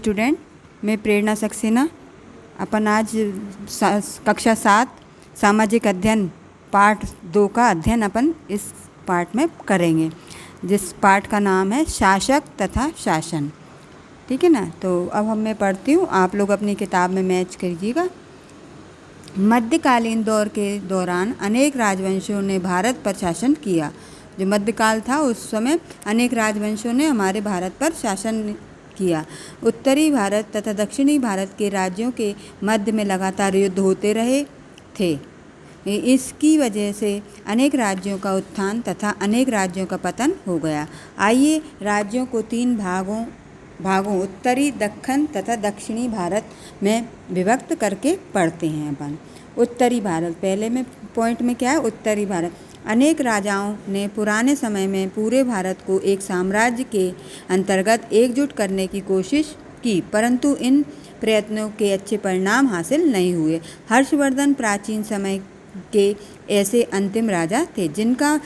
Student, मैं प्रेरणा सक्सेना। अपन आज कक्षा 7 सामाजिक अध्ययन पाठ 2 का अध्ययन अपन इस पाठ में करेंगे, जिस पाठ का नाम है शासक तथा शासन। ठीक है ना। तो अब मैं पढ़ती हूँ, आप लोग अपनी किताब में मैच कीजिएगा। मध्यकालीन दौर के दौरान अनेक राजवंशों ने भारत पर शासन किया। जो मध्यकाल था उस समय अनेक राजवंशों ने हमारे भारत पर शासन किया। उत्तरी भारत तथा दक्षिणी भारत के राज्यों के मध्य में लगातार युद्ध होते रहे थे। इसकी वजह से अनेक राज्यों का उत्थान तथा अनेक राज्यों का पतन हो गया। आइए राज्यों को 3 भागों उत्तरी, दक्षिण तथा दक्षिणी भारत में विभक्त करके पढ़ते हैं अपन। उत्तरी भारत, पहले में पॉइंट में क्या है, उत्तरी भारत। अनेक राजाओं ने पुराने समय में पूरे भारत को एक साम्राज्य के अंतर्गत एकजुट करने की कोशिश की, परंतु इन प्रयत्नों के अच्छे परिणाम हासिल नहीं हुए। हर्षवर्धन प्राचीन समय के ऐसे अंतिम राजा थे जिनका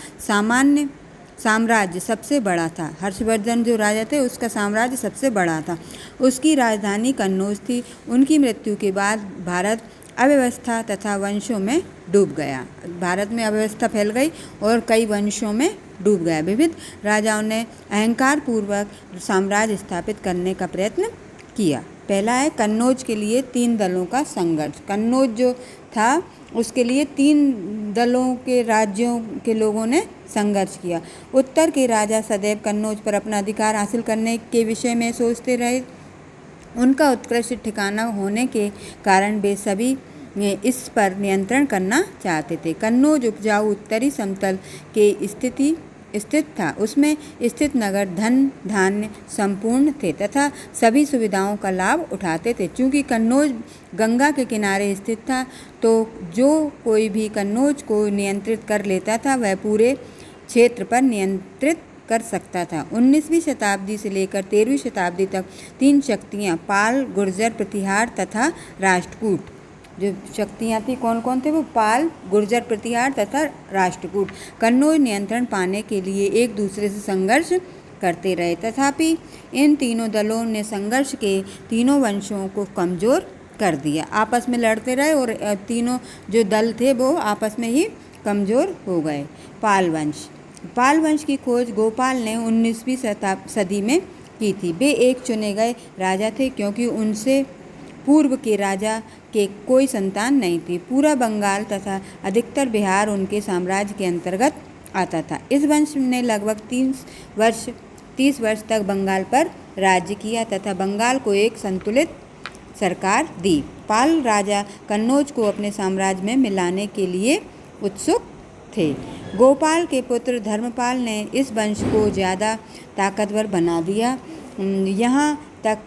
साम्राज्य सबसे बड़ा था। हर्षवर्धन जो राजा थे उसका साम्राज्य सबसे बड़ा था। उसकी राजधानी कन्नौज थी। उनकी मृत्यु के बाद भारत अव्यवस्था तथा वंशों में डूब गया। भारत में अव्यवस्था फैल गई और कई वंशों में डूब गया। विविध राजाओं ने अहंकार पूर्वक साम्राज्य स्थापित करने का प्रयत्न किया। पहला है कन्नौज के लिए 3 दलों का संघर्ष। कन्नौज जो था उसके लिए 3 दलों के राज्यों के लोगों ने संघर्ष किया। उत्तर के राजा सदैव कन्नौज पर अपना अधिकार हासिल करने के विषय में सोचते रहे। उनका उत्कृष्ट ठिकाना होने के कारण वे सभी इस पर नियंत्रण करना चाहते थे। कन्नौज उपजाऊ उत्तरी समतल के स्थित था। उसमें स्थित नगर धन धान्य संपूर्ण थे तथा सभी सुविधाओं का लाभ उठाते थे। चूँकि कन्नौज गंगा के किनारे स्थित था, तो जो कोई भी कन्नौज को नियंत्रित कर लेता था वह पूरे क्षेत्र पर नियंत्रित कर सकता था। 19वीं शताब्दी से लेकर 13वीं शताब्दी तक 3 शक्तियाँ पाल, गुर्जर, प्रतिहार तथा राष्ट्रकूट, जो शक्तियाँ थी कौन कौन थे वो पाल, गुर्जर, प्रतिहार तथा राष्ट्रकूट, कन्नौज नियंत्रण पाने के लिए एक दूसरे से संघर्ष करते रहे। तथापि इन तीनों दलों ने संघर्ष के तीनों वंशों को कमज़ोर कर दिया। आपस में लड़ते रहे और तीनों जो दल थे वो आपस में ही कमज़ोर हो गए। पाल वंश की खोज गोपाल ने 19वीं सदी में की थी। वे एक चुने गए राजा थे क्योंकि उनसे पूर्व के राजा के कोई संतान नहीं थी। पूरा बंगाल तथा अधिकतर बिहार उनके साम्राज्य के अंतर्गत आता था। इस वंश ने लगभग 30 वर्ष तक बंगाल पर राज्य किया तथा बंगाल को एक संतुलित सरकार दी। पाल राजा कन्नौज को अपने साम्राज्य में मिलाने के लिए उत्सुक थे। गोपाल के पुत्र धर्मपाल ने इस वंश को ज़्यादा ताकतवर बना दिया। यहाँ तक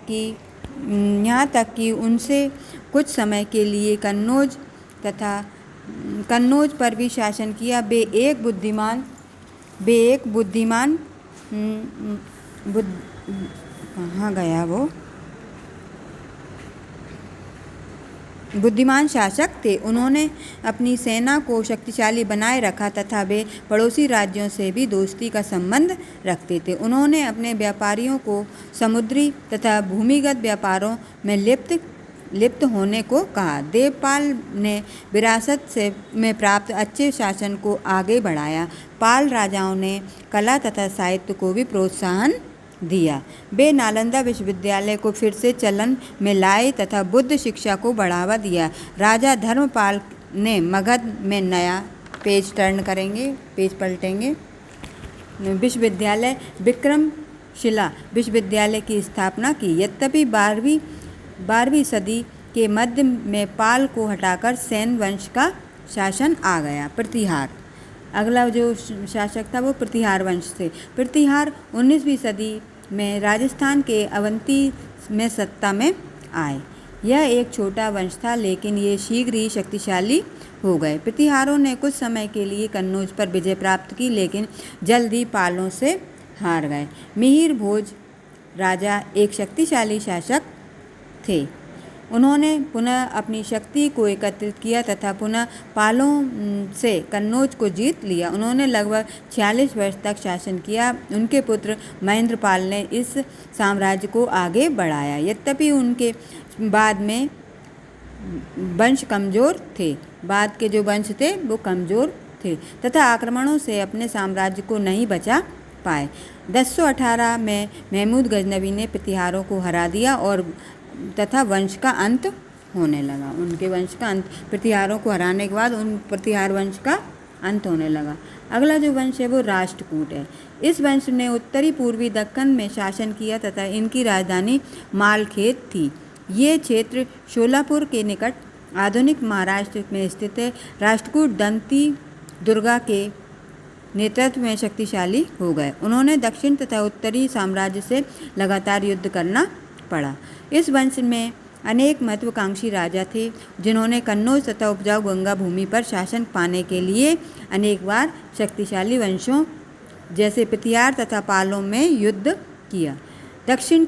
कि उनसे कुछ समय के लिए कन्नौज पर भी शासन किया। वे एक बुद्धिमान कहाँ गया वो बुद्धिमान शासक थे। उन्होंने अपनी सेना को शक्तिशाली बनाए रखा तथा वे पड़ोसी राज्यों से भी दोस्ती का संबंध रखते थे। उन्होंने अपने व्यापारियों को समुद्री तथा भूमिगत व्यापारों में लिप्त होने को कहा। देवपाल ने विरासत में प्राप्त अच्छे शासन को आगे बढ़ाया। पाल राजाओं ने कला तथा साहित्य को भी प्रोत्साहन दिया। वे नालंदा विश्वविद्यालय को फिर से चलन में लाए तथा बुद्ध शिक्षा को बढ़ावा दिया। राजा धर्मपाल ने मगध में नया पेज पलटेंगे विश्वविद्यालय विक्रमशिला विश्वविद्यालय की स्थापना की। यद्यपि 12वीं सदी के मध्य में पाल को हटाकर सेन वंश का शासन आ गया। प्रतिहार, अगला जो शासक था वो प्रतिहार वंश थे। प्रतिहार 19वीं सदी में राजस्थान के अवंती में सत्ता में आए। यह एक छोटा वंश था, लेकिन ये शीघ्र ही शक्तिशाली हो गए। प्रतिहारों ने कुछ समय के लिए कन्नौज पर विजय प्राप्त की, लेकिन जल्द ही पालों से हार गए। मिहिर भोज राजा एक शक्तिशाली शासक थे। उन्होंने पुनः अपनी शक्ति को एकत्रित किया तथा पुनः पालों से कन्नौज को जीत लिया। उन्होंने लगभग 46 वर्ष तक शासन किया। उनके पुत्र महेंद्रपाल ने इस साम्राज्य को आगे बढ़ाया। यद्यपि उनके बाद में वंश कमज़ोर थे, बाद के जो वंश थे वो कमज़ोर थे तथा आक्रमणों से अपने साम्राज्य को नहीं बचा पाए। 1018 में महमूद गजनवी ने प्रतिहारों को हरा दिया और तथा वंश का अंत होने लगा। उनके वंश का अंत, प्रतिहारों को हराने के बाद उन प्रतिहार वंश का अंत होने लगा। अगला जो वंश है वो राष्ट्रकूट है। इस वंश ने उत्तरी पूर्वी दक्कन में शासन किया तथा इनकी राजधानी मालखेत थी। ये क्षेत्र शोलापुर के निकट आधुनिक महाराष्ट्र में स्थित है। राष्ट्रकूट दंती दुर्गा के नेतृत्व में शक्तिशाली हो गए। उन्होंने दक्षिण तथा उत्तरी साम्राज्य से लगातार युद्ध करना पड़ा। इस वंश में अनेक महत्वाकांक्षी राजा थे जिन्होंने कन्नौज तथा उपजाऊ गंगा भूमि पर शासन पाने के लिए अनेक बार शक्तिशाली वंशों जैसे प्रतिहार तथा पालों में युद्ध किया। दक्षिण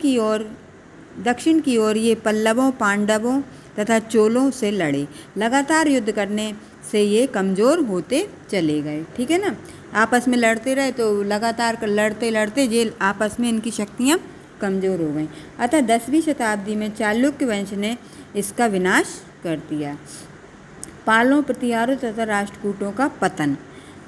की ओर ये पल्लवों, पांडवों तथा चोलों से लड़े। लगातार युद्ध करने से ये कमज़ोर होते चले गए। ठीक है ना, आपस में लड़ते रहे तो लगातार लड़ते लड़ते ये आपस में इनकी शक्तियाँ कमज़ोर हो गई। अतः 10वीं शताब्दी में चालुक्य वंश ने इसका विनाश कर दिया। पालों, प्रतिहारों तथा राष्ट्रकूटों का पतन।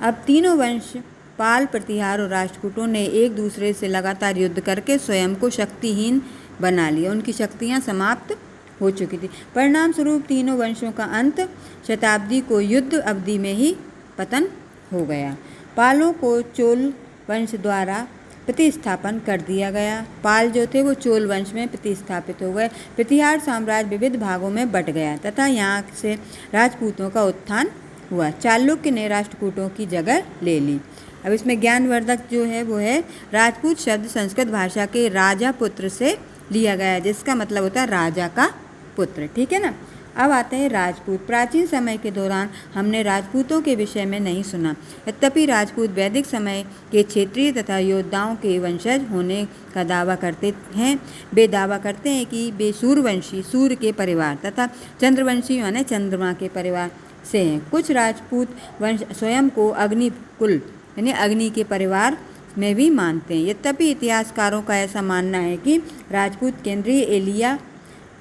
अब तीनों वंश पाल, प्रतिहार और राष्ट्रकूटों ने एक दूसरे से लगातार युद्ध करके स्वयं को शक्तिहीन बना लिया। उनकी शक्तियाँ समाप्त हो चुकी थी। परिणाम स्वरूप तीनों वंशों का अंत शताब्दी को युद्ध अवधि में ही पतन हो गया। पालों को चोल वंश द्वारा प्रतिस्थापन कर दिया गया। पाल जो थे वो चोल वंश में प्रतिस्थापित हो गए। प्रतिहार साम्राज्य विविध भागों में बट गया तथा यहाँ से राजपूतों का उत्थान हुआ। चालुक्य ने राष्ट्रकूटों की जगह ले ली। अब इसमें ज्ञानवर्धक जो है वो है राजपूत शब्द संस्कृत भाषा के राजा पुत्र से लिया गया है, जिसका मतलब होता है राजा का पुत्र। ठीक है ना। अब आते हैं राजपूत। प्राचीन समय के दौरान हमने राजपूतों के विषय में नहीं सुना। यद्यपि राजपूत वैदिक समय के क्षेत्रीय तथा योद्धाओं के वंशज होने का दावा करते हैं। वे दावा करते हैं कि वे सूर्यवंशी, सूर्य के परिवार तथा चंद्रवंशी यानी चंद्रमा के परिवार से हैं। कुछ राजपूत वंश स्वयं को अग्निकुल यानी अग्नि के परिवार में भी मानते हैं। यद्यपि इतिहासकारों का ऐसा मानना है कि राजपूत केंद्रीय एलिया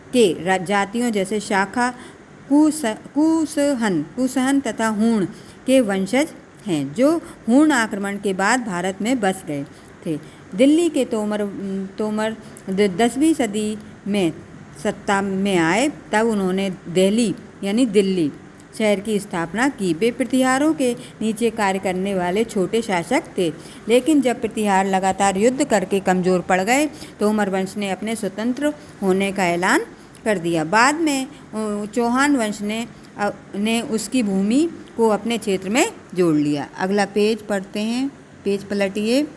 के जातियों जैसे शाखा, कुसहन तथा हूण के वंशज हैं, जो हूण आक्रमण के बाद भारत में बस गए थे। दिल्ली के तोमर 10वीं सदी में सत्ता में आए। तब उन्होंने दिल्ली यानी दिल्ली शहर की स्थापना की। वे प्रतिहारों के नीचे कार्य करने वाले छोटे शासक थे, लेकिन जब प्रतिहार लगातार युद्ध करके कमज़ोर पड़ गए तो तोमर वंश ने अपने स्वतंत्र होने का ऐलान कर दिया। बाद में चौहान वंश ने उसकी भूमि को अपने क्षेत्र में जोड़ लिया। अगला पेज पढ़ते हैं, पेज पलटिए।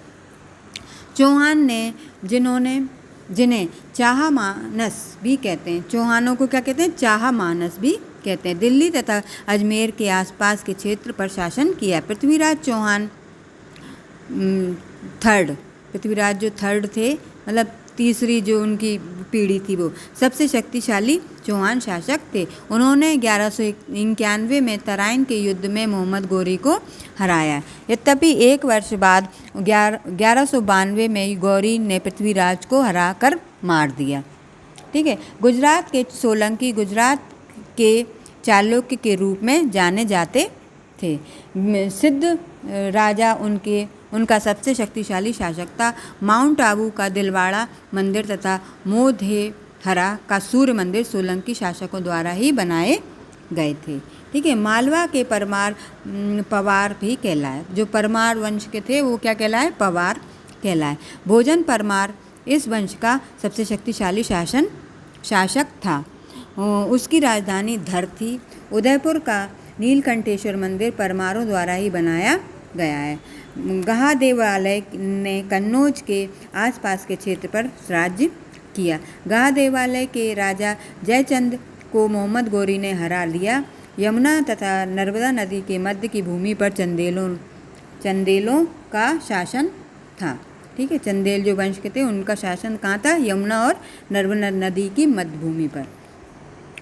चौहान ने जिन्हें चाह मानस भी कहते हैं, चौहानों को क्या कहते हैं? चाह मानस भी कहते हैं, दिल्ली तथा अजमेर के आसपास के क्षेत्र पर शासन किया। पृथ्वीराज चौहान पृथ्वीराज जो थर्ड थे, मतलब तीसरी जो उनकी पीढ़ी थी, वो सबसे शक्तिशाली चौहान शासक थे। उन्होंने 1191 में तराइन के युद्ध में मोहम्मद गोरी को हराया। यद्यपि एक वर्ष बाद 1192 में गौरी ने पृथ्वीराज को हराकर मार दिया। ठीक है। गुजरात के सोलंकी गुजरात के चालुक्य के रूप में जाने जाते थे। सिद्ध राजा उनका सबसे शक्तिशाली शासक था। माउंट आबू का दिलवाड़ा मंदिर तथा मोधेहरा का सूर्य मंदिर सोलंकी शासकों द्वारा ही बनाए गए थे। ठीक है। मालवा के पवार भी कहलाए। जो परमार वंश के थे वो क्या कहलाए? पवार कहलाए। भोजन परमार इस वंश का सबसे शक्तिशाली शासक था। उसकी राजधानी धर थी। उदयपुर का नीलकंठेश्वर मंदिर परमारों द्वारा ही बनाया गया है। गहा देवालय ने कन्नौज के आसपास के क्षेत्र पर राज्य किया। गहा देवालय के राजा जयचंद को मोहम्मद गोरी ने हरा लिया। यमुना तथा नर्मदा नदी के मध्य की भूमि पर चंदेलों का शासन था। ठीक है। चंदेल जो वंश के थे उनका शासन कहाँ था? यमुना और नर्मदा नदी की मध्य भूमि पर।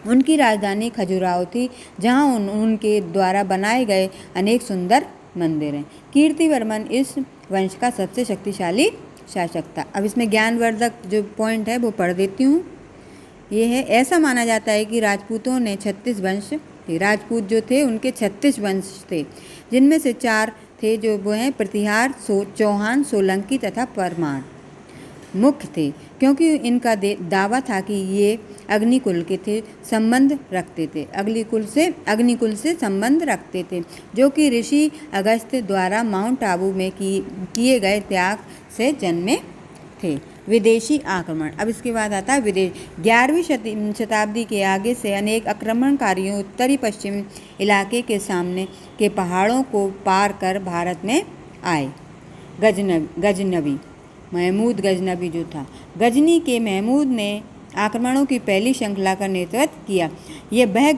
उनकी राजधानी खजुराहो थी, जहाँ उनके द्वारा बनाए गए अनेक सुंदर मंदिर हैं। कीर्तिवर्मन इस वंश का सबसे शक्तिशाली शासक था। अब इसमें ज्ञानवर्धक जो पॉइंट है वो पढ़ देती हूँ। ये है, ऐसा माना जाता है कि राजपूतों ने 36 वंश थे। राजपूत जो थे उनके 36 वंश थे, जिनमें से 4 थे जो वो हैं प्रतिहार, चौहान, सोलंकी तथा परमार मुख्य थे, क्योंकि इनका दावा था कि ये अग्निकुल के थे, संबंध रखते थे, अग्निकुल से संबंध रखते थे, जो कि ऋषि अगस्त्य द्वारा माउंट आबू में किए गए त्याग से जन्मे थे। विदेशी आक्रमण। अब इसके बाद आता है विदेश। 11वीं शताब्दी के आगे से अनेक आक्रमणकारियों उत्तरी पश्चिमी इलाके के सामने के पहाड़ों को पार कर भारत में आए। गजनवी महमूद गजनवी जो था, गजनी के महमूद ने आक्रमणों की पहली श्रृंखला का नेतृत्व किया। यह वह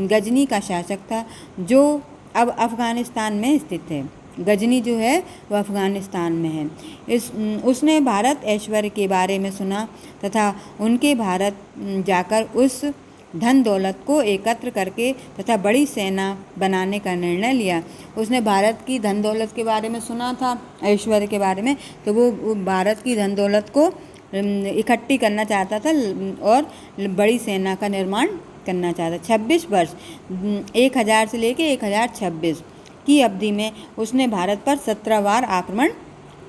गजनी का शासक था जो अब अफ़गानिस्तान में स्थित है। गजनी जो है वह अफ़गानिस्तान में है। उसने भारत ऐश्वर्य के बारे में सुना तथा उनके भारत जाकर उस धन दौलत को एकत्र करके तथा बड़ी सेना बनाने का निर्णय लिया। उसने भारत की धन दौलत के बारे में सुना था, ऐश्वर्य के बारे में, तो वो भारत की धन दौलत को इकट्ठी करना चाहता था और बड़ी सेना का निर्माण करना चाहता। 26 वर्ष 1000 से लेकर 1026 की अवधि में उसने भारत पर 17 बार आक्रमण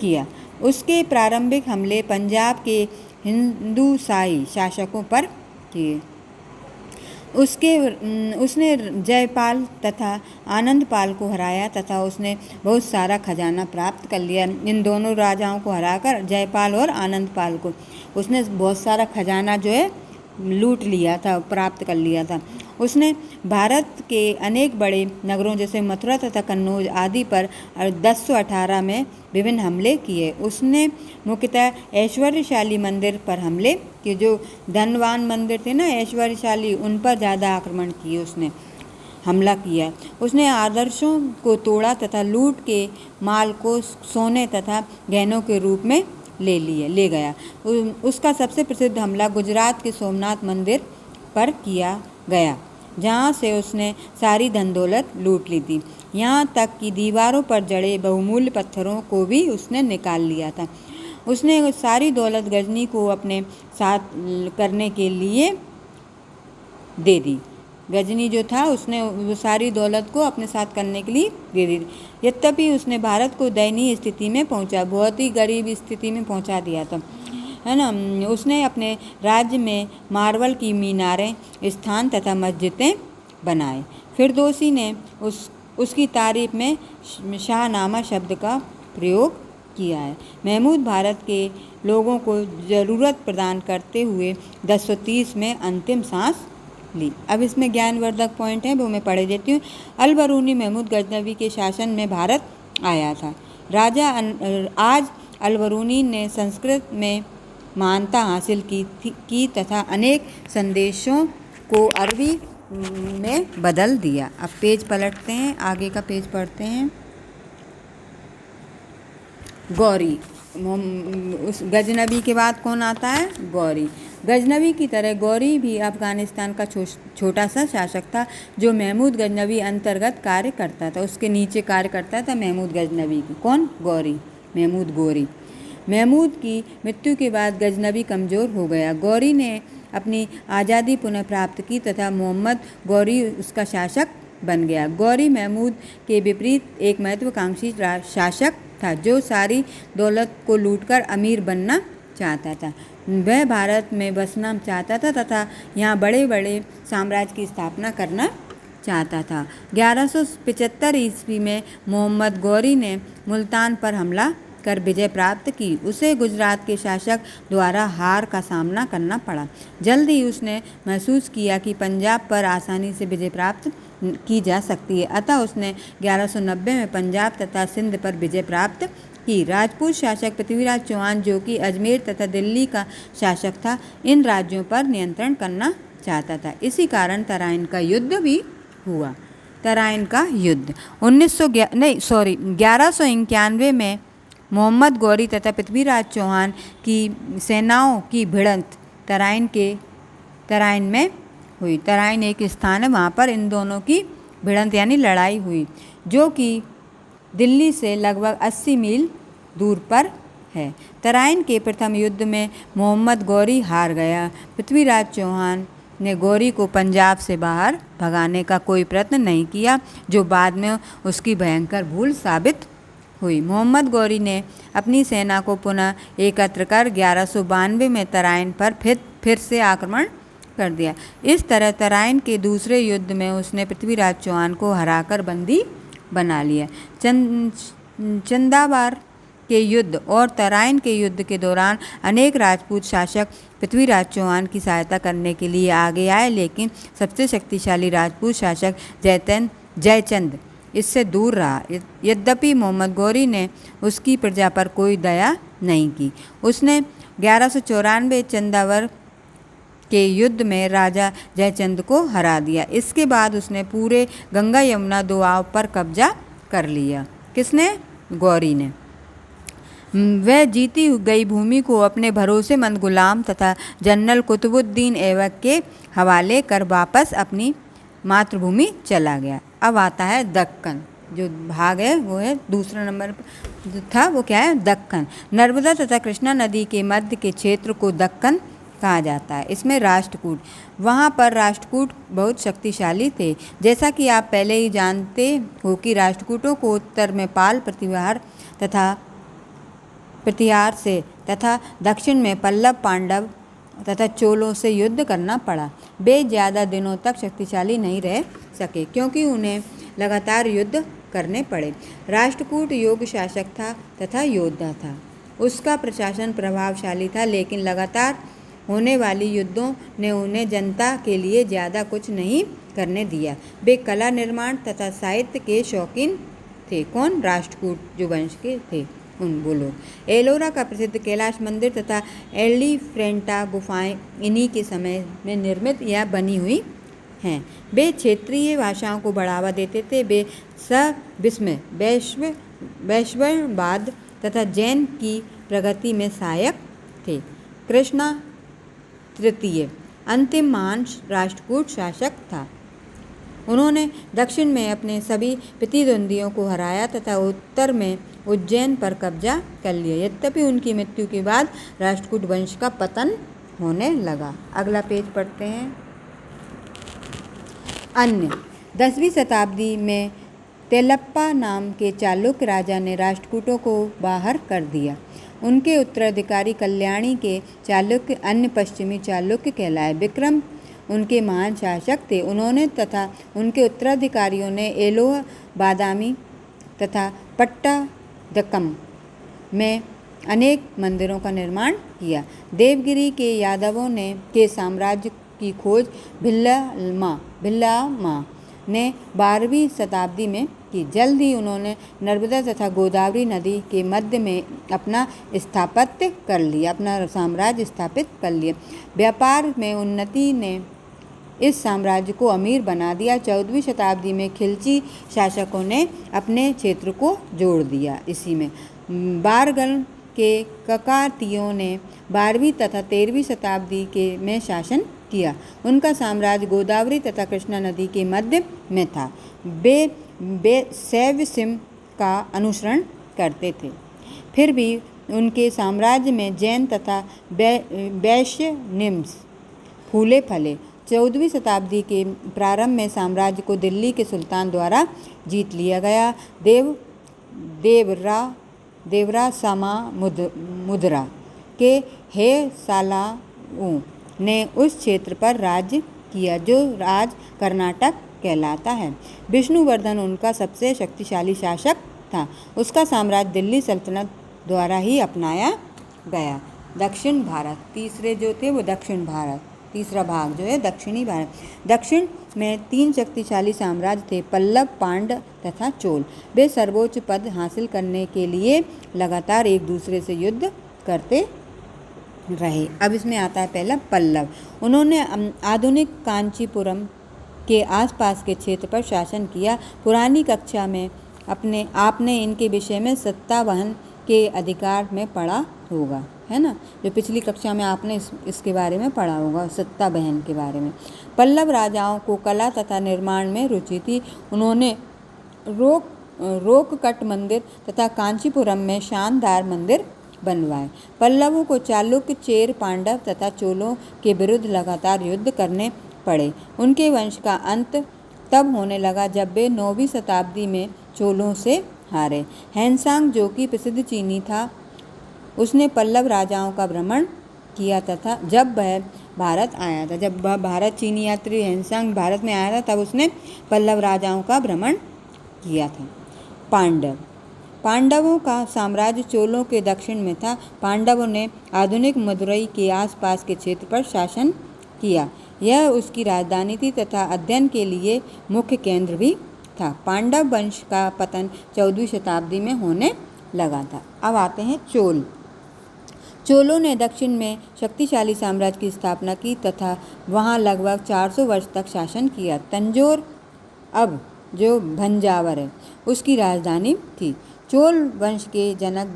किया। उसके प्रारंभिक हमले पंजाब के हिंदूशाही शासकों पर किए। उसने जयपाल तथा आनंदपाल को हराया तथा उसने बहुत सारा खजाना प्राप्त कर लिया। इन दोनों राजाओं को हराकर जयपाल और आनंदपाल को उसने बहुत सारा खजाना जो है लूट लिया था, प्राप्त कर लिया था। उसने भारत के अनेक बड़े नगरों जैसे मथुरा तथा कन्नौज आदि पर 1018 में विभिन्न हमले किए। उसने मुख्यतः ऐश्वर्यशाली मंदिर पर हमले किए। जो धनवान मंदिर थे ना ऐश्वर्यशाली, उन पर ज़्यादा आक्रमण किए, उसने हमला किया। उसने आदर्शों को तोड़ा तथा लूट के माल को सोने तथा गहनों के रूप में ले गया। उसका सबसे प्रसिद्ध हमला गुजरात के सोमनाथ मंदिर पर किया गया, जहाँ से उसने सारी धन दौलत लूट ली थी। यहाँ तक कि दीवारों पर जड़े बहुमूल्य पत्थरों को भी उसने निकाल लिया था। उसने सारी दौलत गजनी को अपने साथ करने के लिए दे दी। गजनी जो था उसने वो सारी दौलत को अपने साथ करने के लिए दे दी। यद्यपि उसने भारत को दयनीय स्थिति में पहुंचा, बहुत ही गरीब स्थिति में पहुंचा दिया था, है ना। उसने अपने राज्य में मार्बल की मीनारें, स्थान तथा मस्जिदें बनाए। फिरदौसी ने उसकी तारीफ में शाहनामा शब्द का प्रयोग किया है। महमूद भारत के लोगों को ज़रूरत प्रदान करते हुए 1030 में अंतिम सांस ली। अब इसमें ज्ञानवर्धक पॉइंट है, वो मैं पढ़े देती हूँ। अल-बरूनी महमूद गजनवी के शासन में भारत आया था। राजा आज अल-बरूनी ने संस्कृत में मान्यता हासिल की तथा अनेक संदेशों को अरबी में बदल दिया। अब पेज पलटते हैं, आगे का पेज पढ़ते हैं। गौरी, उस गजनवी के बाद कौन आता है? गौरी। गजनवी की तरह गौरी भी अफ़गानिस्तान का छोटा सा शासक था, जो महमूद गजनवी अंतर्गत कार्य करता था। उसके नीचे कार्य करता था महमूद गजनवी की। कौन? गौरी, महमूद गौरी। महमूद की मृत्यु के बाद गजनवी कमज़ोर हो गया। गौरी ने अपनी आज़ादी पुनः प्राप्त की तथा मोहम्मद गौरी उसका शासक बन गया। गौरी महमूद के विपरीत एक महत्वाकांक्षी शासक था, जो सारी दौलत को लूटकर अमीर बनना चाहता था। वह भारत में बसना चाहता था तथा यहाँ बड़े बड़े साम्राज्य की स्थापना करना चाहता था। 1175 ईस्वी में मोहम्मद गौरी ने मुल्तान पर हमला कर विजय प्राप्त की। उसे गुजरात के शासक द्वारा हार का सामना करना पड़ा। जल्द ही उसने महसूस किया कि पंजाब पर आसानी से विजय प्राप्त की जा सकती है, अतः उसने 1190 में पंजाब तथा सिंध पर विजय प्राप्त की। राजपूत शासक पृथ्वीराज चौहान, जो कि अजमेर तथा दिल्ली का शासक था, इन राज्यों पर नियंत्रण करना चाहता था। इसी कारण तराइन का युद्ध भी हुआ। तराइन का युद्ध 1191 में मोहम्मद गौरी तथा पृथ्वीराज चौहान की सेनाओं की भिड़ंत तराइन में हुई। तराइन एक स्थान है, वहाँ पर इन दोनों की भिड़ंत यानी लड़ाई हुई, जो कि दिल्ली से लगभग 80 मील दूर पर है। तराइन के प्रथम युद्ध में मोहम्मद गौरी हार गया। पृथ्वीराज चौहान ने गौरी को पंजाब से बाहर भगाने का कोई प्रयत्न नहीं किया, जो बाद में उसकी भयंकर भूल साबित हुई। मोहम्मद गौरी ने अपनी सेना को पुनः एकत्र कर 1192 में तराइन पर फिर से आक्रमण कर दिया। इस तरह तराइन के दूसरे युद्ध में उसने पृथ्वीराज चौहान को हराकर बंदी बना लिया। चंदावार के युद्ध और तराइन के युद्ध के दौरान अनेक राजपूत शासक पृथ्वीराज चौहान की सहायता करने के लिए आगे आए, लेकिन सबसे शक्तिशाली राजपूत शासक जयचंद इससे दूर रहा। यद्यपि मोहम्मद गौरी ने उसकी प्रजा पर कोई दया नहीं की। उसने 1194 चंदावर के युद्ध में राजा जयचंद को हरा दिया। इसके बाद उसने पूरे गंगा यमुना दोआब पर कब्जा कर लिया। किसने? गौरी ने। वह जीती गई भूमि को अपने भरोसेमंद गुलाम तथा जनरल कुतुबुद्दीन ऐबक के हवाले कर वापस अपनी मातृभूमि चला गया। अब आता है दक्कन। जो भाग है वो है दूसरा नंबर था, वो क्या है? दक्कन। नर्मदा तथा कृष्णा नदी के मध्य के क्षेत्र को दक्कन कहा जाता है। इसमें राष्ट्रकूट, वहाँ पर राष्ट्रकूट बहुत शक्तिशाली थे। जैसा कि आप पहले ही जानते हो कि राष्ट्रकूटों को उत्तर में पाल प्रतिहार से तथा दक्षिण में पल्लव, पांडव तथा चोलों से युद्ध करना पड़ा। वे ज़्यादा दिनों तक शक्तिशाली नहीं रह सके, क्योंकि उन्हें लगातार युद्ध करने पड़े। राष्ट्रकूट योग्य शासक था तथा योद्धा था। उसका प्रशासन प्रभावशाली था, लेकिन लगातार होने वाली युद्धों ने उन्हें जनता के लिए ज़्यादा कुछ नहीं करने दिया। वे कला निर्माण तथा साहित्य के शौकीन थे। कौन? राष्ट्रकूट जो वंश के थे वो लोग। एलोरा का प्रसिद्ध कैलाश मंदिर तथा एलिफेंटा गुफाएं इन्हीं के समय में निर्मित या बनी हुई हैं। वे क्षेत्रीय भाषाओं को बढ़ावा देते थे। वे सविस्मय वैष्णववाद तथा जैन की प्रगति में सहायक थे। कृष्णा तृतीय अंतिम महान राष्ट्रकूट शासक था। उन्होंने दक्षिण में अपने सभी प्रतिद्वंदियों को हराया तथा उत्तर में उज्जैन पर कब्जा कर लिया। यद्यपि उनकी मृत्यु के बाद राष्ट्रकूट वंश का पतन होने लगा। अगला पेज पढ़ते हैं। अन्य 10वीं शताब्दी में तेलप्पा नाम के चालुक्य राजा ने राष्ट्रकूटों को बाहर कर दिया। उनके उत्तराधिकारी कल्याणी के चालुक्य अन्य पश्चिमी चालुक्य कहलाए। विक्रम उनके महान शासक थे। उन्होंने तथा उनके उत्तराधिकारियों ने एलोह, बादामी तथा पट्टादकम में अनेक मंदिरों का निर्माण किया। देवगिरी के यादवों ने के साम्राज्य की खोज भिल्लामा ने 12वीं शताब्दी में की। जल्द ही उन्होंने नर्मदा तथा गोदावरी नदी के मध्य में अपना साम्राज्य स्थापित कर लिया। व्यापार में उन्नति ने इस साम्राज्य को अमीर बना दिया। 14वीं शताब्दी में खिलची शासकों ने अपने क्षेत्र को जोड़ दिया। इसी में बारगल के ककातियों ने 12वीं तथा 13वीं शताब्दी में शासन किया। उनका साम्राज्य गोदावरी तथा कृष्णा नदी के मध्य में था। वे शैवसिम का अनुसरण करते थे। फिर भी उनके साम्राज्य में जैन तथा वैश्यनिम्स फूले फले। 14वीं शताब्दी के प्रारंभ में साम्राज्य को दिल्ली के सुल्तान द्वारा जीत लिया गया। देवरा सामा मुद्रा के हेसालाऊ ने उस क्षेत्र पर राज्य किया जो आज कर्नाटक कहलाता है। विष्णुवर्धन उनका सबसे शक्तिशाली शासक था। उसका साम्राज्य दिल्ली सल्तनत द्वारा ही अपनाया गया। दक्षिण भारत, तीसरे जो थे वो दक्षिण भारत, तीसरा भाग जो है दक्षिणी भारत। दक्षिण में 3 शक्तिशाली साम्राज्य थे, पल्लव, पांड्य तथा चोल। वे सर्वोच्च पद हासिल करने के लिए लगातार एक दूसरे से युद्ध करते रहे। अब इसमें आता है पहला पल्लव। उन्होंने आधुनिक कांचीपुरम के आसपास के क्षेत्र पर शासन किया। पुरानी कक्षा में आपने इनके विषय में सत्तावहन के अधिकार में पढ़ा होगा, है ना, जो पिछली कक्षा में आपने इसके बारे में पढ़ा होगा, सत्ता बहन के बारे में। पल्लव राजाओं को कला तथा निर्माण में रुचि थी। उन्होंने रोककट मंदिर तथा कांचीपुरम में शानदार मंदिर बनवाए। पल्लवों को चालुक्य, चेर, पांडव तथा चोलों के विरुद्ध लगातार युद्ध करने पड़े। उनके वंश का अंत तब होने लगा जब वे 9वीं शताब्दी में चोलों से हारे। हैनसांग, जो कि प्रसिद्ध चीनी था, उसने पल्लव राजाओं का भ्रमण किया तथा जब वह भारत आया था, जब वह भारत चीनी यात्री हैनसांग भारत में आया था, तब उसने पल्लव राजाओं का भ्रमण किया था। पांडवों का साम्राज्य चोलों के दक्षिण में था। पांडवों ने आधुनिक मदुरई के आसपास के क्षेत्र पर शासन किया। यह उसकी राजधानी थी तथा अध्ययन के लिए मुख्य केंद्र भी था। पांडव वंश का पतन 14वीं शताब्दी में होने लगा था। अब आते हैं चोल। चोलों ने दक्षिण में शक्तिशाली साम्राज्य की स्थापना की तथा वहां लगभग 400 वर्ष तक शासन किया। तंजौर, अब जो भंजावर है, उसकी राजधानी थी। चोल वंश के जनक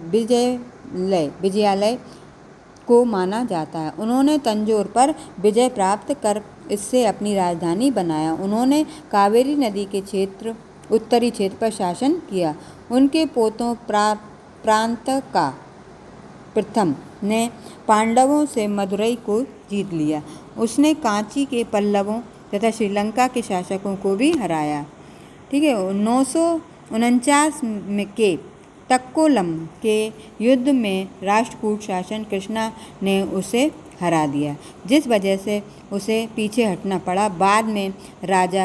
विजयालय को माना जाता है। उन्होंने तंजौर पर विजय प्राप्त कर इससे अपनी राजधानी बनाया। उन्होंने कावेरी नदी के उत्तरी क्षेत्र पर शासन किया। उनके पोतों प्रांतका प्रथम ने पांडवों से मदुरई को जीत लिया। उसने कांची के पल्लवों तथा श्रीलंका के शासकों को भी हराया। ठीक है। 949 के तक्कोलम के युद्ध में राष्ट्रकूट शासक कृष्णा ने उसे हरा दिया, जिस वजह से उसे पीछे हटना पड़ा। बाद में राज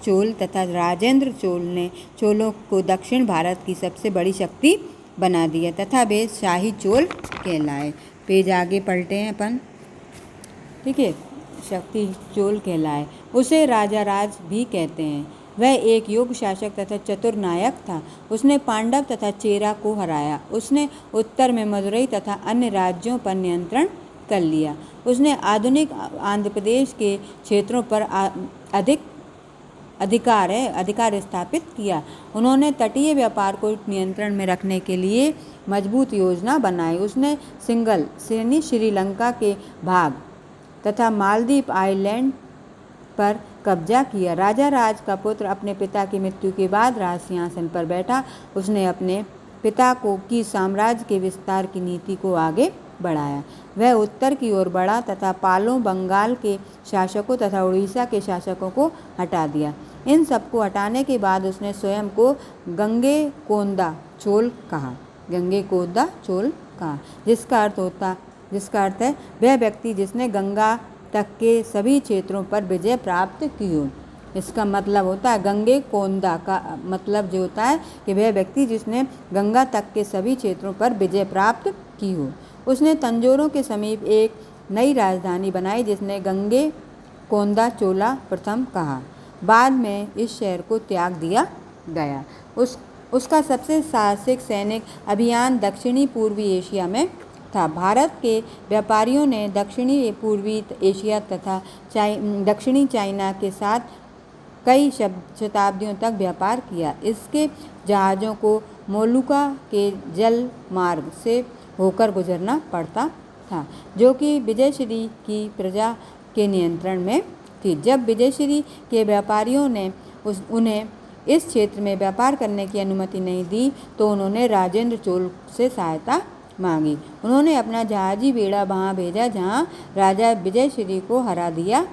चोल तथा राजेंद्र चोल ने चोलों को दक्षिण भारत की सबसे बड़ी शक्ति बना दिया तथा वे शाही चोल कहलाए। पेज आगे पलटे हैं अपन। ठीक है। शक्ति चोल कहलाए। उसे राजा राज भी कहते हैं। वह एक योग्य शासक तथा चतुर नायक था। उसने पांडव तथा चेरा को हराया। उसने उत्तर में मदुरई तथा अन्य राज्यों पर नियंत्रण कर लिया। उसने आधुनिक आंध्र प्रदेश के क्षेत्रों पर अधिकार स्थापित किया। उन्होंने तटीय व्यापार को नियंत्रण में रखने के लिए मजबूत योजना बनाई। उसने सिंगल श्रीलंका के भाग तथा मालदीव आइलैंड पर कब्जा किया। राजा राज का पुत्र अपने पिता की मृत्यु के बाद राज सिंहासन पर बैठा। उसने अपने पिता की साम्राज्य के विस्तार की नीति को आगे बढ़ाया। वह उत्तर की ओर बढ़ा तथा पालों, बंगाल के शासकों तथा उड़ीसा के शासकों को हटा दिया। इन सबको हटाने के बाद उसने स्वयं को गंगेकोंडा चोल कहा। जिसका अर्थ है वह व्यक्ति जिसने गंगा तक के सभी क्षेत्रों पर विजय प्राप्त की हो। इसका मतलब होता है गंगेकोंडा का मतलब जो होता है कि वह व्यक्ति जिसने गंगा तक के सभी क्षेत्रों पर विजय प्राप्त की हो। उसने तंजौरों के समीप एक नई राजधानी बनाई जिसने गंगेकोंडा चोला प्रथम कहा। बाद में इस शहर को त्याग दिया गया। उसका सबसे साहसिक सैनिक अभियान दक्षिणी पूर्वी एशिया में था। भारत के व्यापारियों ने दक्षिणी पूर्वी एशिया तथा दक्षिणी चाइना के साथ कई शताब्दियों तक व्यापार किया। इसके जहाज़ों को मोलुका के जल मार्ग से होकर गुजरना पड़ता था, जो कि विजयश्री की प्रजा के नियंत्रण में थी। जब विजयश्री के व्यापारियों ने उन्हें इस क्षेत्र में व्यापार करने की अनुमति नहीं दी तो उन्होंने राजेंद्र चोल से सहायता मांगी। उन्होंने अपना जहाजी बेड़ा वहाँ भेजा जहाँ राजा विजयश्री को हरा दिया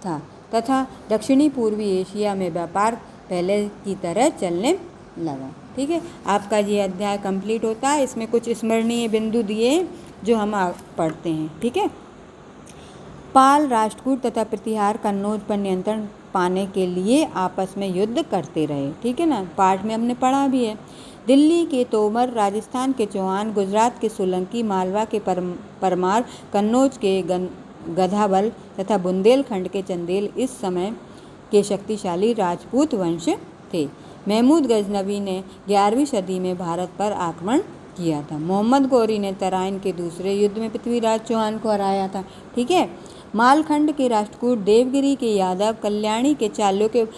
था तथा दक्षिणी पूर्वी एशिया में व्यापार पहले की तरह चलने लगा। ठीक है। आपका ये अध्याय कंप्लीट होता है। इसमें कुछ स्मरणीय बिंदु दिए जो हम पढ़ते हैं। ठीक है। पाल, राष्ट्रकूट तथा प्रतिहार कन्नौज पर नियंत्रण पाने के लिए आपस में युद्ध करते रहे। ठीक है ना, पाठ में हमने पढ़ा भी है। दिल्ली के तोमर, राजस्थान के चौहान, गुजरात के सोलंकी, मालवा के परमार, कन्नौज के गधाबल तथा बुंदेलखंड के चंदेल इस समय के शक्तिशाली राजपूत वंश थे। महमूद गजनवी ने 11वीं सदी में भारत पर आक्रमण किया था। मोहम्मद गौरी ने तराइन के दूसरे युद्ध में पृथ्वीराज चौहान को हराया था। ठीक है। मालखंड के राष्ट्रकूट, देवगिरी के यादव, कल्याणी के चालुक्य,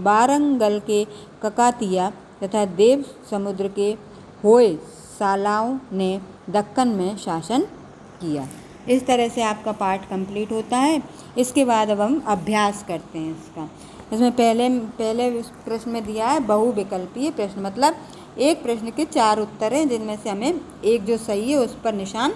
वारंगल के ककातिया तथा देव समुद्र के होय सालाओं ने दक्कन में शासन किया। इस तरह से आपका पाठ कंप्लीट होता है। इसके बाद अब हम अभ्यास करते हैं इसका। इसमें पहले इस प्रश्न में दिया है बहुविकल्पीय प्रश्न, मतलब एक प्रश्न के 4 उत्तर हैं जिनमें से हमें एक जो सही है उस पर निशान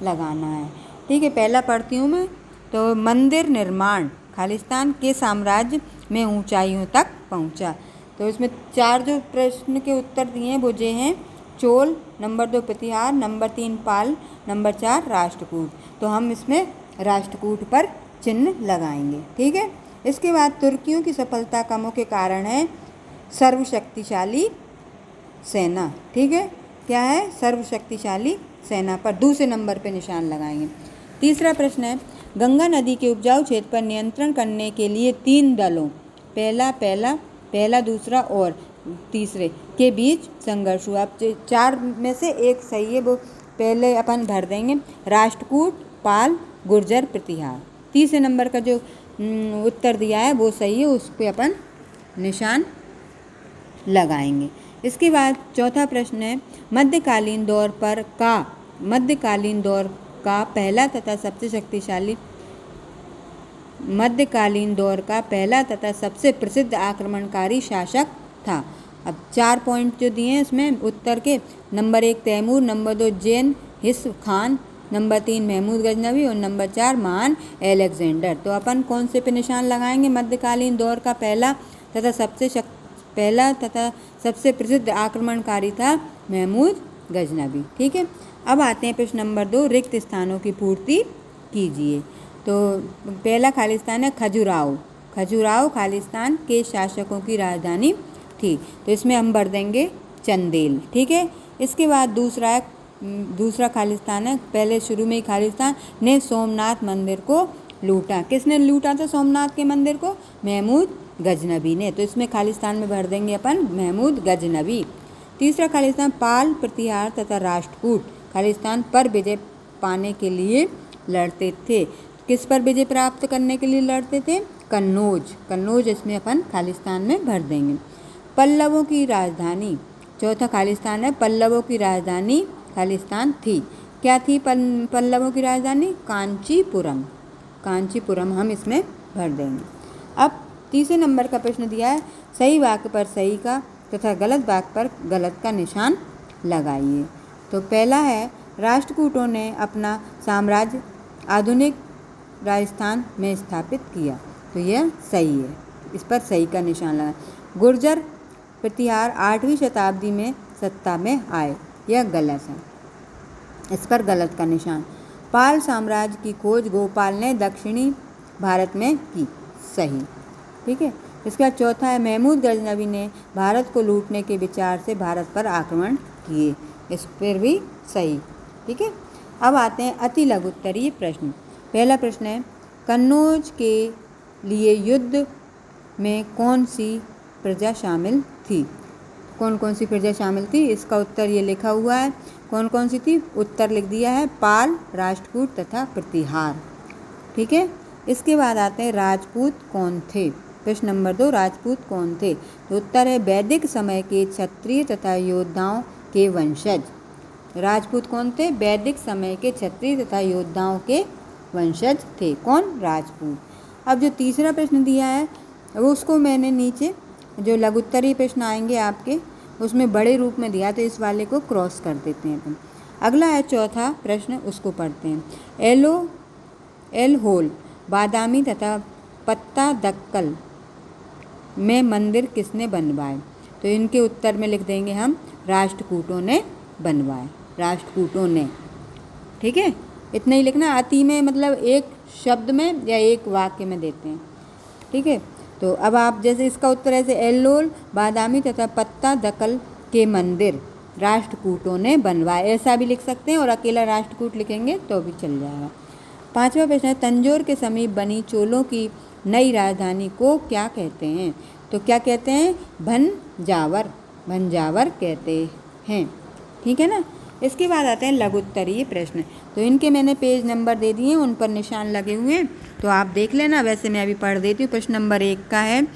लगाना है। ठीक है, पहला पढ़ती हूँ मैं। तो मंदिर निर्माण खालिस्तान के साम्राज्य में ऊंचाइयों तक पहुंचा। तो इसमें 4 जो प्रश्न के उत्तर दिए हैं वो ये हैं: चोल, नंबर 2 प्रतिहार, नंबर 3 पाल, नंबर 4 राष्ट्रकूट। तो हम इसमें राष्ट्रकूट पर चिन्ह लगाएंगे। ठीक है, इसके बाद तुर्कियों की सफलता का मुख्य कारण है सर्वशक्तिशाली सेना। ठीक है, क्या है? सर्वशक्तिशाली सेना पर दूसरे नंबर पे निशान लगाएंगे। तीसरा प्रश्न है गंगा नदी के उपजाऊ क्षेत्र पर नियंत्रण करने के लिए 3 दलों पहला दूसरा और तीसरे के बीच संघर्ष हुआ। अब 4 में से एक सही है, वो पहले अपन भर देंगे। राष्ट्रकूट, पाल, गुर्जर, प्रतिहार। तीसरे नंबर का जो उत्तर दिया है वो सही है, उस पर अपन निशान लगाएंगे। इसके बाद चौथा प्रश्न है मध्यकालीन दौर का पहला तथा सबसे प्रसिद्ध आक्रमणकारी शासक था। अब 4 पॉइंट जो दिए हैं इसमें उत्तर के: नंबर 1 तैमूर, नंबर 2 जेन हिस खान, नंबर 3 महमूद गजनवी और नंबर 4 महान अलेक्जेंडर। तो अपन कौन से पे निशान लगाएंगे? मध्यकालीन दौर का पहला तथा सबसे प्रसिद्ध आक्रमणकारी था महमूद गजनवी। ठीक है, अब आते हैं प्रश्न नंबर 2, रिक्त स्थानों की पूर्ति कीजिए। तो पहला खालिस्तान है खजुराहो खालिस्तान के शासकों की राजधानी थी। तो इसमें हम भर देंगे चंदेल। ठीक है, इसके बाद दूसरा खालिस्तान है, पहले शुरू में ही खालिस्तान ने सोमनाथ मंदिर को लूटा। किसने लूटा था सोमनाथ के मंदिर को? महमूद गजनवी ने। तो इसमें खालिस्तान में भर देंगे अपन महमूद गजनवी। तीसरा खालिस्तान पाल, प्रतिहार तथा राष्ट्रकूट खालिस्तान पर विजय पाने के लिए लड़ते थे। किस पर विजय प्राप्त करने के लिए लड़ते थे? कन्नौज इसमें अपन खालिस्तान में भर देंगे। पल्लवों की राजधानी, चौथा खालिस्तान है, पल्लवों की राजधानी खालिस्तान थी। क्या थी पल्लवों की राजधानी? कांचीपुरम हम इसमें भर देंगे। अब तीसरे नंबर का प्रश्न दिया है सही वाक्य पर सही का तथा गलत वाक्य पर गलत का निशान लगाइए। तो पहला है राष्ट्रकूटों ने अपना साम्राज्य आधुनिक राजस्थान में स्थापित किया। तो यह सही है, इस पर सही का निशान लगा। गुर्जर प्रतिहार 8वीं शताब्दी में सत्ता में आए, यह गलत है, इस पर गलत का निशान। पाल साम्राज्य की खोज गोपाल ने दक्षिणी भारत में की, सही। ठीक है, इसके बाद चौथा है महमूद गजनवी ने भारत को लूटने के विचार से भारत पर आक्रमण किए, इस पर भी सही। ठीक है, अब आते हैं अति लघुत्तरीय प्रश्न। पहला प्रश्न है कन्नौज के लिए युद्ध में कौन सी प्रजा शामिल थी? कौन कौन सी प्रजा शामिल थी? इसका उत्तर ये लिखा हुआ है। कौन कौन सी थी? उत्तर लिख दिया है, पाल, राष्ट्रकूट तथा प्रतिहार। ठीक है, इसके बाद आते हैं राजपूत कौन थे? प्रश्न नंबर 2, राजपूत कौन थे? तो उत्तर है वैदिक समय के क्षत्रिय तथा योद्धाओं के वंशज। राजपूत कौन थे? वैदिक समय के क्षत्रिय तथा योद्धाओं के वंशज थे। कौन? राजपूत। अब जो तीसरा प्रश्न दिया है वो उसको मैंने नीचे जो लघुत्तरीय प्रश्न आएंगे आपके उसमें बड़े रूप में दिया, तो इस वाले को क्रॉस कर देते हैं अपन। अगला है चौथा प्रश्न, उसको पढ़ते हैं। एल होल बादामी तथा पत्ता दक्कल में मंदिर किसने बनवाए? तो इनके उत्तर में लिख देंगे हम राष्ट्रकूटों ने बनवाए, राष्ट्रकूटों ने। ठीक है, इतना ही लिखना। अति में मतलब एक शब्द में या एक वाक्य में देते हैं। ठीक है, तो अब आप जैसे इसका उत्तर ऐसे एल्लोल बादामी तथा पत्ता दक्कल के मंदिर राष्ट्रकूटों ने बनवाए, ऐसा भी लिख सकते हैं और अकेला राष्ट्रकूट लिखेंगे तो भी चल जाएगा। पांचवा प्रश्न है तंजौर के समीप बनी चोलों की नई राजधानी को क्या कहते हैं? तो क्या कहते हैं? भंजावर कहते हैं। ठीक है ना। इसके बाद आते हैं लघुत्तरीय प्रश्न। तो इनके मैंने पेज नंबर दे दिए हैं, उन पर निशान लगे हुए हैं, तो आप देख लेना। वैसे मैं अभी पढ़ देती हूँ। प्रश्न नंबर 1 का है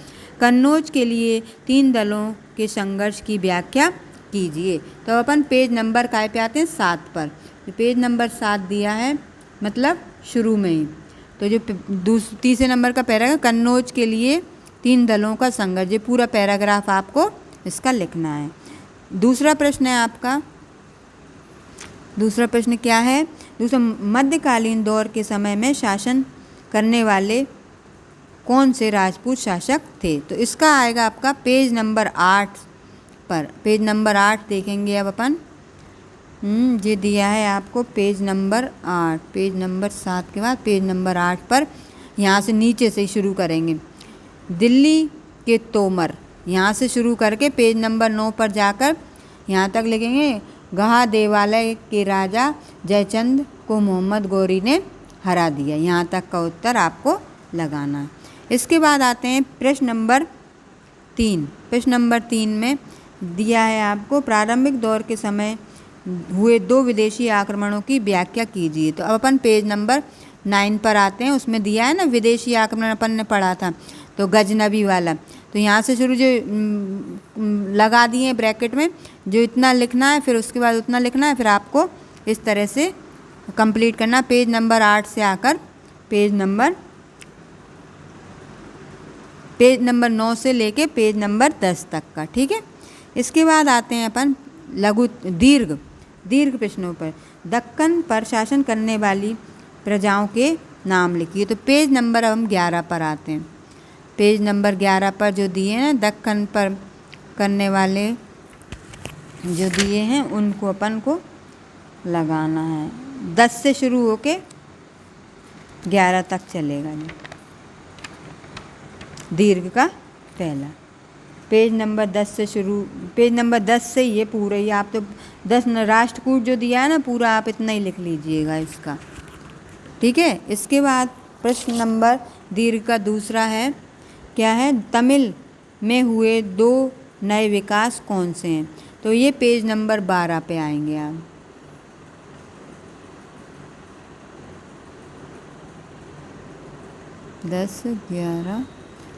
कन्नौज के लिए 3 दलों के संघर्ष की व्याख्या कीजिए। तो अपन पेज नंबर काय पे आते हैं 7 पर। तो पेज नंबर 7 दिया है, मतलब शुरू में ही। तो जो तीसरे नंबर का पैराग्राफ, कन्नौज के लिए 3 दलों का संघर्ष, ये पूरा पैराग्राफ आपको इसका लिखना है। दूसरा प्रश्न है आपका, दूसरा प्रश्न क्या है? दूसरा, मध्यकालीन दौर के समय में शासन करने वाले कौन से राजपूत शासक थे? तो इसका आएगा आपका पेज नंबर 8 पर। पेज नंबर 8 देखेंगे अब अपन। ये दिया है आपको पेज नंबर 8, पेज नंबर 7 के बाद पेज नंबर 8 पर। यहाँ से नीचे से ही शुरू करेंगे। दिल्ली के तोमर, यहाँ से शुरू करके पेज नंबर 9 पर जाकर यहाँ तक लिखेंगे, गहा देवालय के राजा जयचंद को मोहम्मद गौरी ने हरा दिया। यहाँ तक का उत्तर आपको लगाना है। इसके बाद आते हैं प्रश्न नंबर 3। प्रश्न नंबर 3 में दिया है आपको, प्रारंभिक दौर के समय हुए 2 विदेशी आक्रमणों की व्याख्या कीजिए। तो अब अपन पेज नंबर 9 पर आते हैं। उसमें दिया है ना विदेशी आक्रमण, अपन ने पढ़ा था, तो गजनबी वाला। तो यहाँ से शुरू जो लगा दिए ब्रैकेट में, जो इतना लिखना है फिर उसके बाद उतना लिखना है, फिर आपको इस तरह से कंप्लीट करना। पेज नंबर 8 से आकर पेज नंबर 9 से लेके पेज नंबर 10 तक का, ठीक है। इसके बाद आते हैं अपन लघु दीर्घ प्रश्नों पर। दक्कन पर शासन करने वाली प्रजाओं के नाम लिखिए। तो पेज नंबर अब हम 11 पर आते हैं। पेज नंबर 11 पर जो दिए हैं दक्कन पर करने वाले जो दिए हैं उनको अपन को लगाना है। 10 से शुरू होके 11 तक चलेगा। दीर्घ का पहला पेज नंबर 10 से शुरू, पेज नंबर 10 से ये पूरा ही आप तो 10 राष्ट्रकूट जो दिया है ना पूरा आप इतना ही लिख लीजिएगा इसका, ठीक है। इसके बाद प्रश्न नंबर दीर्घ का दूसरा है, क्या है? तमिल में हुए 2 नए विकास कौन से हैं? तो ये पेज नंबर 12 पे आएंगे आप। दस 11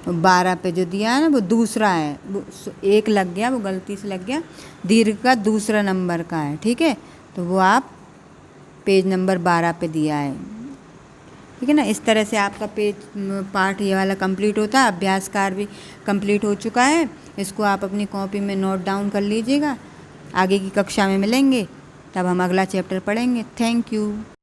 12 पे जो दिया है ना वो दूसरा है, वो एक लग गया, वो गलती से लग गया। दीर्घ का दूसरा नंबर का है, ठीक है। तो वो आप पेज नंबर 12 पे दिया है, ठीक है ना। इस तरह से आपका पेज पार्ट ये वाला कंप्लीट होता है। अभ्यास कार्य भी कंप्लीट हो चुका है। इसको आप अपनी कॉपी में नोट डाउन कर लीजिएगा। आगे की कक्षा में मिलेंगे, तब हम अगला चैप्टर पढ़ेंगे। Thank you.